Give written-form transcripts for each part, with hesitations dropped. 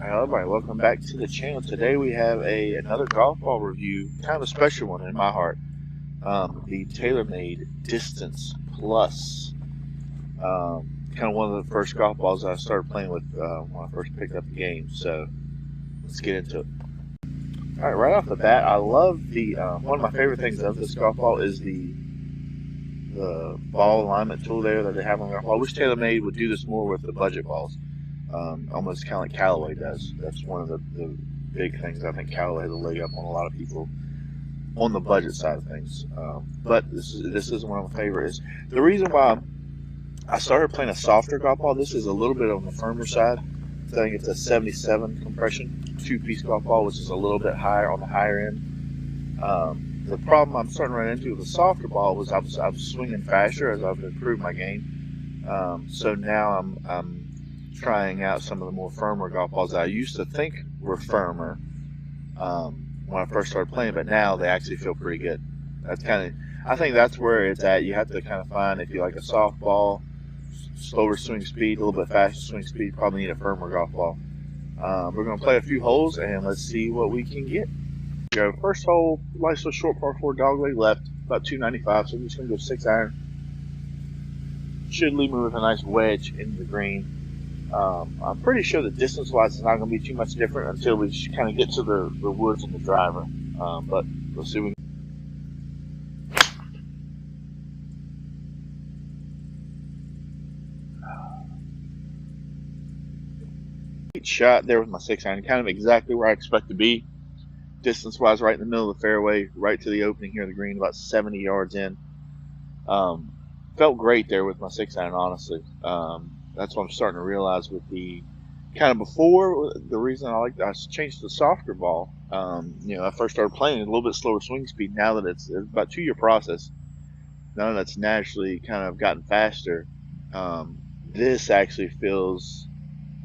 Hi everybody, welcome back to the channel. Today we have another golf ball review, kind of a special one in my heart. The Taylormade Distance Plus. Kind of one of the first golf balls I started playing with when I first picked up the game. So let's get into it. All right off the bat, I love the one of my favorite things of this golf ball is the ball alignment tool there that they have on the golf ball. I wish Taylormade would do this more with the budget balls. Almost kind of like Callaway does. That's one of the big things I think Callaway has a leg up on a lot of people on the budget side of things. But this is one of my favorites. The reason why I started playing a softer golf ball, this is a little bit on the firmer side. I think it's a 77 compression two-piece golf ball, which is a little bit higher on the higher end. The problem I'm starting to run into with the softer ball was I was swinging faster as I've improved my game. So now I'm trying out some of the more firmer golf balls that I used to think were firmer when I first started playing, but now they actually feel pretty good. I think that's where it's at. You have to kind of find if you like a soft ball, slower swing speed, a little bit faster swing speed, probably need a firmer golf ball. We're going to play a few holes and let's see what we can get. First hole, nice little short par 4 dogleg left, about 295, so I'm just going to go 6 iron. Should leave me with a nice wedge in the green. I'm pretty sure the distance-wise is not going to be too much different until we kind of get to the woods and the driver. But we'll see. Shot there with my 6 iron, kind of exactly where I expect to be. Distance-wise, right in the middle of the fairway, right to the opening here of the green, about 70 yards in. Felt great there with my 6 iron, honestly. That's what I'm starting to realize with the kind of before. The reason I changed to the softer ball. I first started playing a little bit slower swing speed. Now that it's about a 2-year process, now that it's naturally kind of gotten faster, this actually feels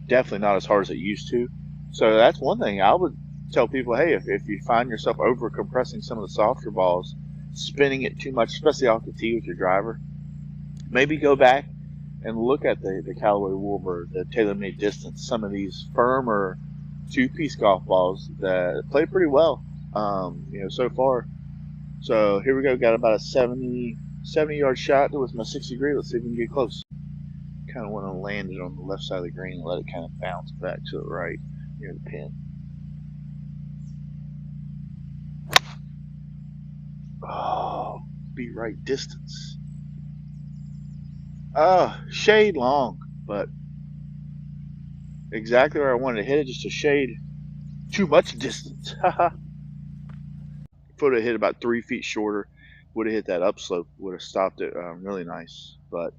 definitely not as hard as it used to. So that's one thing I would tell people, hey, if you find yourself over compressing some of the softer balls, spinning it too much, especially off the tee with your driver, maybe go back and look at the Callaway Warbird, the Taylormade Distance, some of these firmer two-piece golf balls that play pretty well, so far. So here we go, got about a 70-yard shot with my 60 degree. Let's see if we can get close. Kind of want to land it on the left side of the green and let it kind of bounce back to the right near the pin. Oh, be right distance. Shade long, but exactly where I wanted to hit it, just a shade too much distance. Haha. Would have hit about 3 feet shorter, would have hit that upslope, would have stopped it really nice, but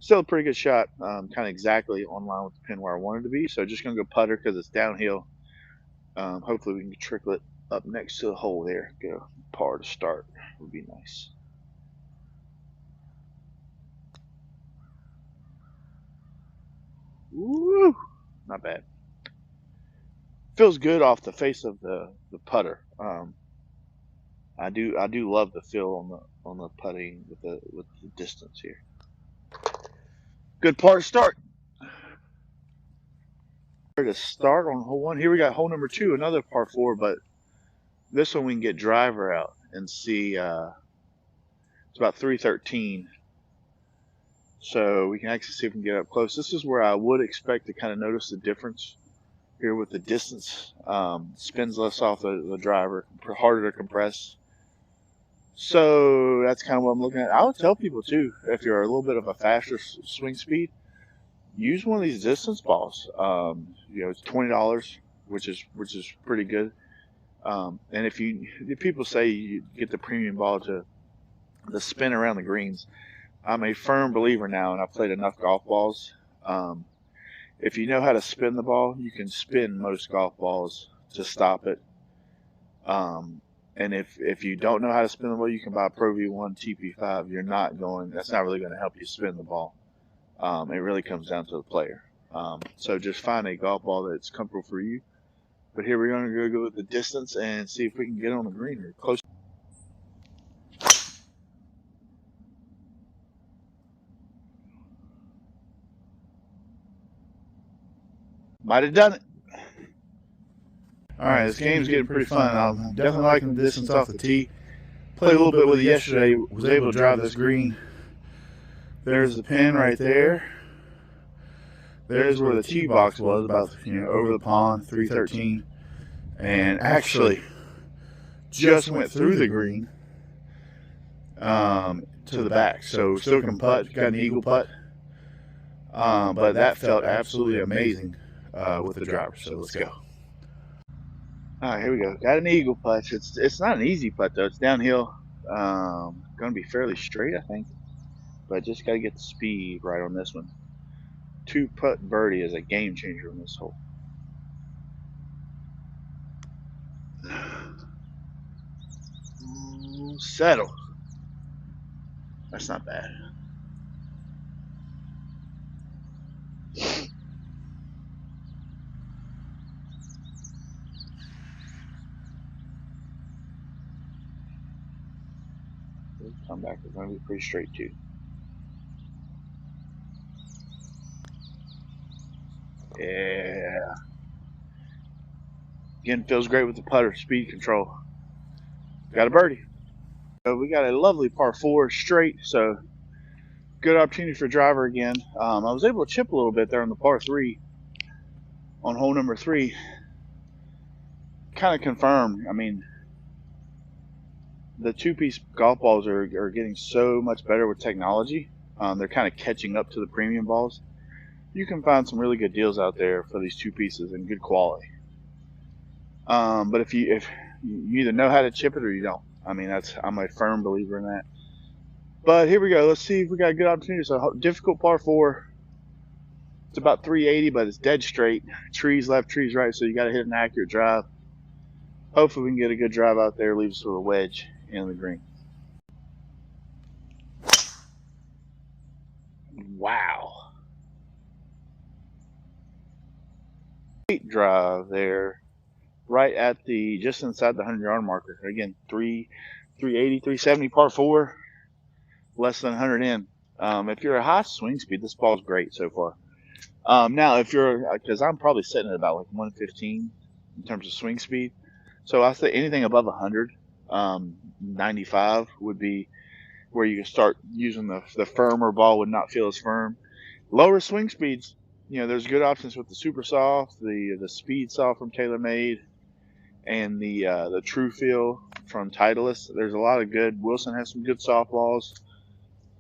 still a pretty good shot, kind of exactly on line with the pin where I wanted to be. So just gonna go putter because it's downhill. Hopefully we can trickle it up next to the hole there. Go par to start would be nice. Woo! Not bad. Feels good off the face of the putter. I do love the feel on the putting with the distance here. Good par to start. To start on hole 1. Here we got hole number 2, another par 4, but this one we can get driver out and see. It's about 313. So we can actually see if we can get up close. This is where I would expect to kind of notice the difference here with the distance. Spins less off the driver, harder to compress. So that's kind of what I'm looking at. I would tell people too, if you're a little bit of a faster swing speed, use one of these distance balls. It's $20, which is pretty good. And if people say you get the premium ball to the spin around the greens, I'm a firm believer now, and I've played enough golf balls. If you know how to spin the ball, you can spin most golf balls to stop it. And if you don't know how to spin the ball, you can buy a Pro V1 TP5. That's not really going to help you spin the ball. It really comes down to the player. So just find a golf ball that's comfortable for you. But here we're going to go with the distance and see if we can get on the green or close. Might have done it. Alright, this game's getting pretty fun. I'm definitely liking the distance off the tee. Played a little bit with it yesterday. Was able to drive this green. There's the pin right there. There's where the tee box was, about over the pond, 313. And actually, just went through the green to the back. So still can putt, got an eagle putt. But that felt absolutely amazing with the driver. So let's go. All right, here we go. Got an eagle putt. It's not an easy putt though. It's downhill. Going to be fairly straight, I think. But just got to get the speed right on this one. 2-putt birdie is a game changer on this hole. Settle. That's not bad. This comeback is going to be pretty straight too. Yeah. Again, feels great with the putter, speed control. Got a birdie. So we got a lovely par 4 straight, so good opportunity for driver again. I was able to chip a little bit there on the par 3 on hole number 3. Kind of confirmed. I mean, the 2-piece golf balls are getting so much better with technology. They're kind of catching up to the premium balls. You can find some really good deals out there for these 2 pieces and good quality. But if you either know how to chip it or you don't. I mean, I'm a firm believer in that. But here we go. Let's see if we got a good opportunity. So difficult par 4. It's about 380, but it's dead straight. Trees left, trees right. So you got to hit an accurate drive. Hopefully we can get a good drive out there. Leave us with a wedge in the green. Wow. Great drive there. Right at just inside the 100-yard marker. Again, 380, 370 par 4, less than 100 in. If you're a high swing speed, this ball's great so far. Now, if you're, because I'm probably sitting at about like 115 in terms of swing speed. So I say anything above 100, 95 would be where you can start using the firmer ball would not feel as firm. Lower swing speeds, there's good options with the Super Soft, the Speed Soft from Taylormade, and the True Feel from Titleist. There's a lot of good. Wilson has some good softballs.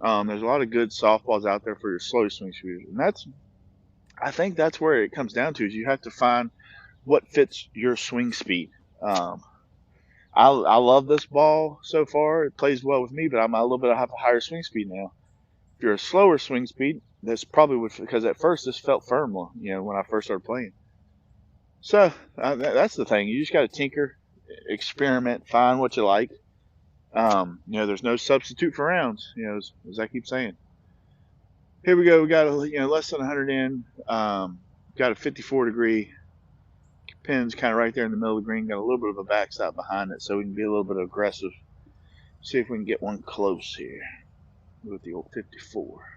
There's a lot of good softballs out there for your slow swing speed, and I think that's where it comes down to, is you have to find what fits your swing speed. I love this ball so far. It plays well with me, but I'm a little bit of a higher swing speed now. If you're a slower swing speed, that's probably because at first this felt firm, when I first started playing. So that's the thing. You just got to tinker, experiment, find what you like. There's no substitute for rounds. As I keep saying. Here we go. We got less than 100 in. Got a 54-degree pin's kind of right there in the middle of the green. Got a little bit of a backstop behind it, so we can be a little bit aggressive. See if we can get one close here with the old 54.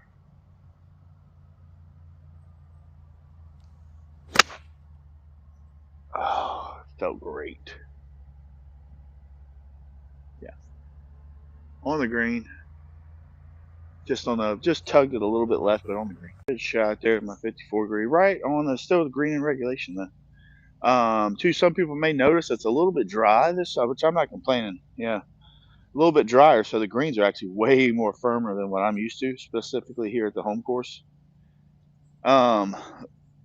Oh, it felt great. Yeah. On the green. Just tugged it a little bit left, but on the green. Good shot there at my 54 degree. Right on still the green in regulation though. Some people may notice it's a little bit dry this side, which I'm not complaining. Yeah. A little bit drier, so the greens are actually way more firmer than what I'm used to, specifically here at the home course.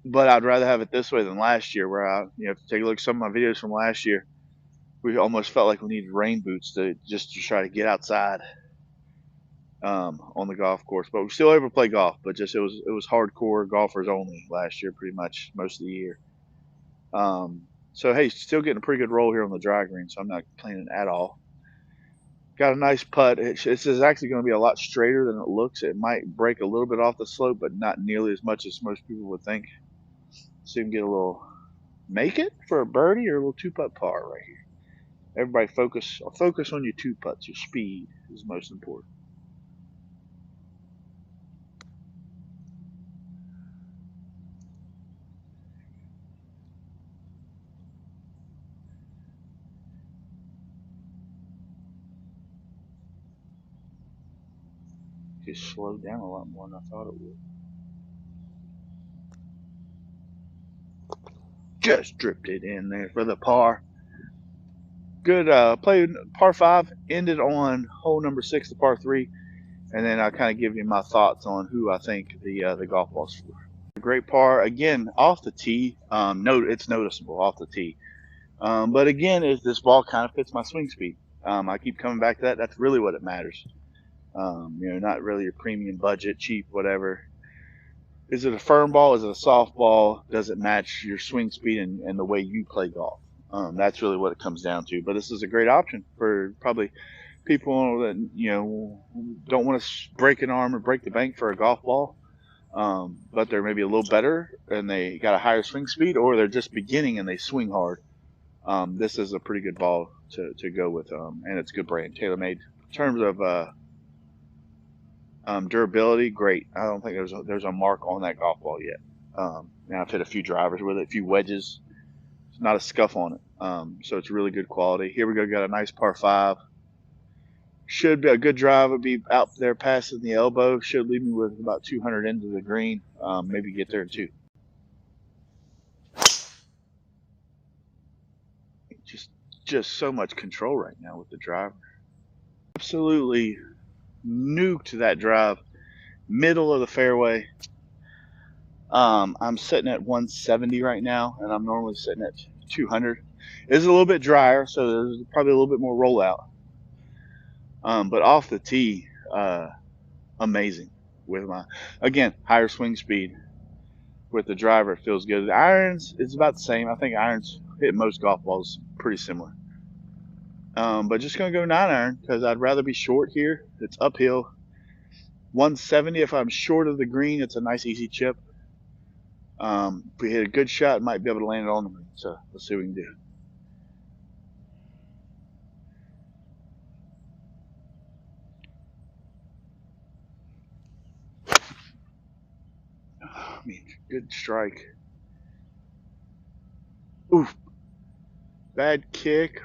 But I'd rather have it this way than last year, where if you take a look at some of my videos from last year, we almost felt like we needed rain boots to try to get outside on the golf course. But we're still able to play golf, but just it was hardcore golfers only last year, pretty much most of the year. So hey, still getting a pretty good roll here on the dry green, so I'm not complaining at all. Got a nice putt. This is actually going to be a lot straighter than it looks. It might break a little bit off the slope, but not nearly as much as most people would think. So you can get make it for a birdie or a little 2-putt par right here. Everybody focus on your 2 putts. Your speed is most important. actually slowed down a lot more than I thought it would. Just dripped it in there for the par. Good played par 5, ended on hole number 6, the par 3, and then I'll kind of give you my thoughts on who I think the golf ball's for. Great par, again, off the tee. It's noticeable off the tee. But again, this ball kind of fits my swing speed. I keep coming back to that. That's really what it matters. Not really your premium budget, cheap, whatever. Is it a firm ball? Is it a soft ball? Does it match your swing speed and the way you play golf? That's really what it comes down to. But this is a great option for probably people that don't want to break an arm or break the bank for a golf ball, but they're maybe a little better and they got a higher swing speed, or they're just beginning and they swing hard. This is a pretty good ball to go with, and it's a good brand, Taylormade. In terms of durability, great. I don't think there's a mark on that golf ball yet. Now I've hit a few drivers with it, a few wedges. It's not a scuff on it, so it's really good quality. Here we go, got a nice par 5. Should be a good drive. Would be out there passing the elbow. Should leave me with about 200 into the green. Maybe get there in 2. Just so much control right now with the driver. Absolutely nuked that drive, middle of the fairway. I'm sitting at 170 right now, and I'm normally sitting at 200. It's a little bit drier, so there's probably a little bit more rollout. But off the tee, amazing with my, again, higher swing speed. With the driver, it feels good. The irons, it's about the same. I think irons hit most golf balls pretty similar. But just going to go 9-iron because I'd rather be short here. It's uphill. 170 if I'm short of the green. It's a nice easy chip. If we hit a good shot, might be able to land it on the green. So let's see what we can do. Good strike. Oof. Bad kick.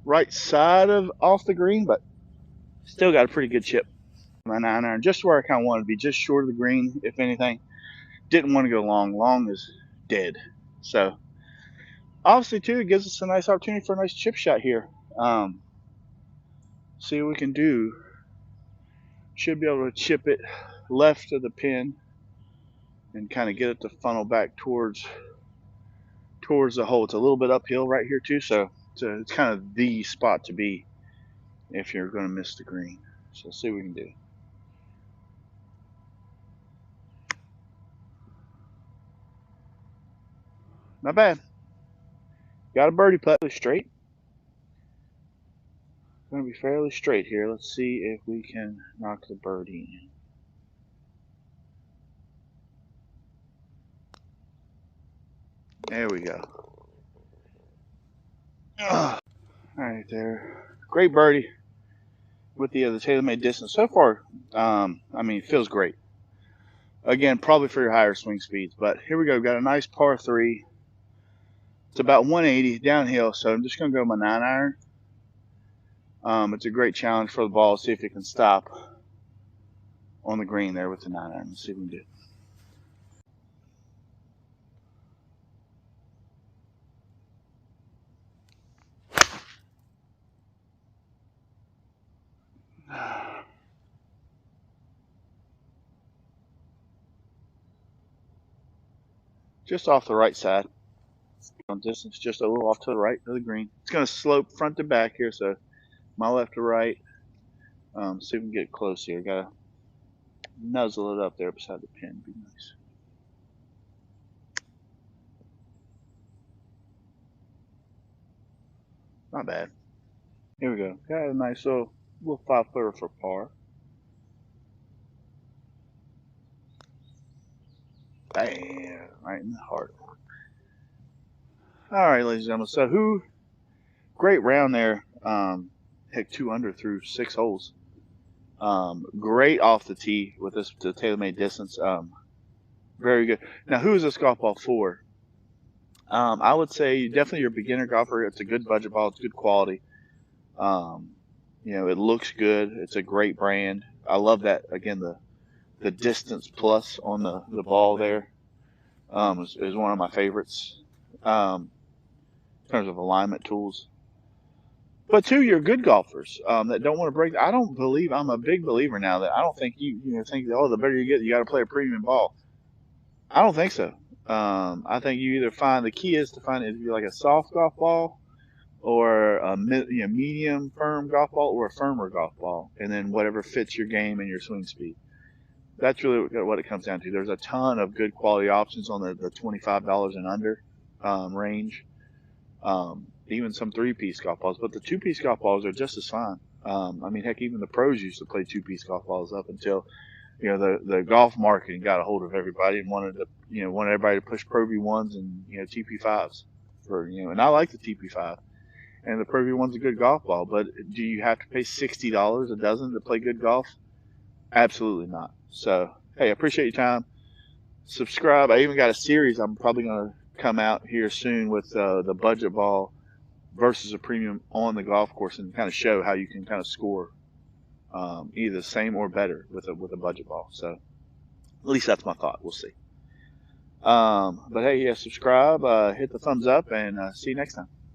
Right side of off the green, but still got a pretty good chip. My 9-iron, just where I kind of wanted to be, just short of the green, if anything. Didn't want to go long. Long is dead. So, obviously, too, it gives us a nice opportunity for a nice chip shot here. See what we can do. Should be able to chip it left of the pin and kind of get it to funnel back towards the hole. It's a little bit uphill right here, too, so it's kind of the spot to be if you're going to miss the green. So let's see what we can do. Not bad. Got a birdie putt straight. Going to be fairly straight here. Let's see if we can knock the birdie in. There we go. All right there. Great birdie with the Taylormade distance. So far, I mean, it feels great. Again, probably for your higher swing speeds. But here we go. Got a nice par 3. It's about 180 downhill, so I'm just going to go my 9-iron. It's a great challenge for the ball. See if it can stop on the green there with the 9-iron. Let's see if we can do it. Just off the right side. On distance, just a little off to the right of the green. It's going to slope front to back here, so my left to right. See if we can get close here. Got to nuzzle it up there beside the pin. Be nice. Not bad. Here we go. Got a nice little 5-footer for par. Bam! Right in the heart. All right, ladies and gentlemen. So great round there. Hit 2 under through 6 holes. Great off the tee with the Taylormade distance. Very good. Now, who is this golf ball for? I would say definitely your beginner golfer. It's a good budget ball. It's good quality. You know, it looks good. It's a great brand. I love that. Again, the distance plus on the ball there is one of my favorites in terms of alignment tools. But two, you're good golfers that don't want to break. I don't believe I'm a big believer now that I don't think you know think oh the better you get you got to play a premium ball. I don't think so. I think you either find the key is to find it like a soft golf ball or a medium firm golf ball or a firmer golf ball, and then whatever fits your game and your swing speed. That's really what it comes down to. There's a ton of good quality options on the $25 and under range. Even some three-piece golf balls, but the two-piece golf balls are just as fine. I mean, heck, even the pros used to play two-piece golf balls up until the golf marketing got a hold of everybody and wanted everybody to push Pro V1s and TP5s for and I like the TP5 and the Pro V1's a good golf ball, but do you have to pay $60 a dozen to play good golf? Absolutely not. So hey, I appreciate your time. Subscribe. I even got a series I'm probably going to come out here soon with the budget ball versus a premium on the golf course and kind of show how you can kind of score either the same or better with a budget ball. So at least that's my thought. We'll see. But hey, yeah, subscribe, hit the thumbs up, and see you next time.